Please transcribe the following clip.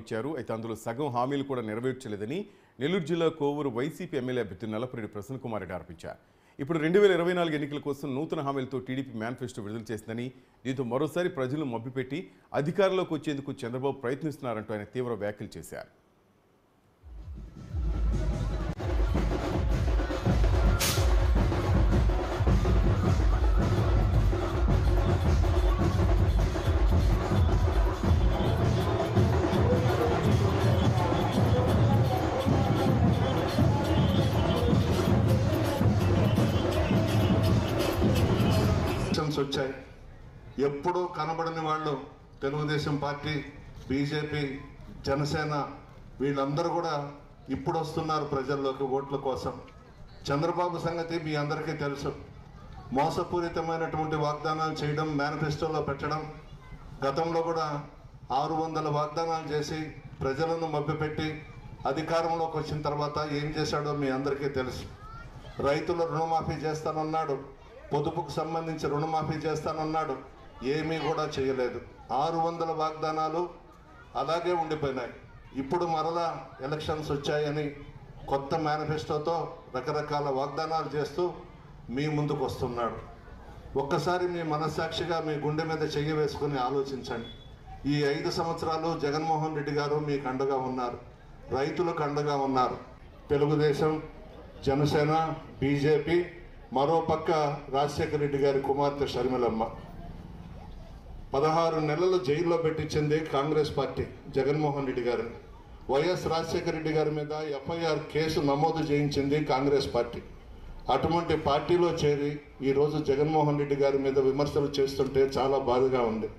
ఇచ్చారు. అయితే అందులో సగం హామీలు కూడా నెరవేర్చలేదని నెల్లూరు జిల్లా కోవూరు వైసీపీ ఎమ్మెల్యే అభ్యర్థి నల్లపురెడ్డి ప్రసన్న కుమార్ రెడ్డి ఆరోపించారు. ఇప్పుడు 2024 ఎన్నికల కోసం నూతన హామీలతో టీడీపీ మేనిఫెస్టో విడుదల చేసిందని, దీంతో మరోసారి ప్రజలను మభ్యపెట్టి అధికారంలోకి వచ్చేందుకు చంద్రబాబు ప్రయత్నిస్తున్నారంటూ ఆయన తీవ్ర వ్యాఖ్యలు చేశారు. వచ్చాయి. ఎప్పుడూ కనబడని వాళ్ళు తెలుగుదేశం పార్టీ, బీజేపీ, జనసేన వీళ్ళందరూ కూడా ఇప్పుడు వస్తున్నారు ప్రజల్లోకి ఓట్ల కోసం. చంద్రబాబు సంగతి మీ అందరికీ తెలుసు. మోసపూరితమైనటువంటి వాగ్దానాలు చేయడం, మేనిఫెస్టోలో పెట్టడం. గతంలో కూడా 600 వాగ్దానాలు చేసి ప్రజలను మభ్యపెట్టి అధికారంలోకి వచ్చిన తర్వాత ఏం చేశాడో మీ అందరికీ తెలుసు. రైతుల రుణమాఫీ చేస్తానన్నాడు, పొదుపుకు సంబంధించి రుణమాఫీ చేస్తానన్నాడు, ఏమీ కూడా చేయలేదు. 600 వాగ్దానాలు అలాగే ఉండిపోయినాయి. ఇప్పుడు మరలా ఎలక్షన్స్ వచ్చాయని కొత్త మేనిఫెస్టోతో రకరకాల వాగ్దానాలు చేస్తూ మీ ముందుకు వస్తున్నాడు. ఒక్కసారి మీ మనస్సాక్షిగా మీ గుండె మీద చెయ్యి వేసుకుని ఆలోచించండి. ఈ 5 సంవత్సరాలు జగన్మోహన్ రెడ్డి గారు మీకు అండగా ఉన్నారు, రైతులకు అండగా ఉన్నారు. తెలుగుదేశం, జనసేన, బీజేపీ, మరోపక్క రాజశేఖర రెడ్డి గారి కుమార్తె షర్మిలమ్మ 16 నెలలు జైల్లో పెట్టించింది కాంగ్రెస్ పార్టీ జగన్మోహన్ రెడ్డి గారిని. వైఎస్ రాజశేఖర రెడ్డి గారి మీద ఎఫ్ఐఆర్ కేసు నమోదు చేయించింది కాంగ్రెస్ పార్టీ. అటువంటి పార్టీలో చేరి ఈరోజు జగన్మోహన్ రెడ్డి గారి మీద విమర్శలు చేస్తుంటే చాలా బాధగా ఉంది.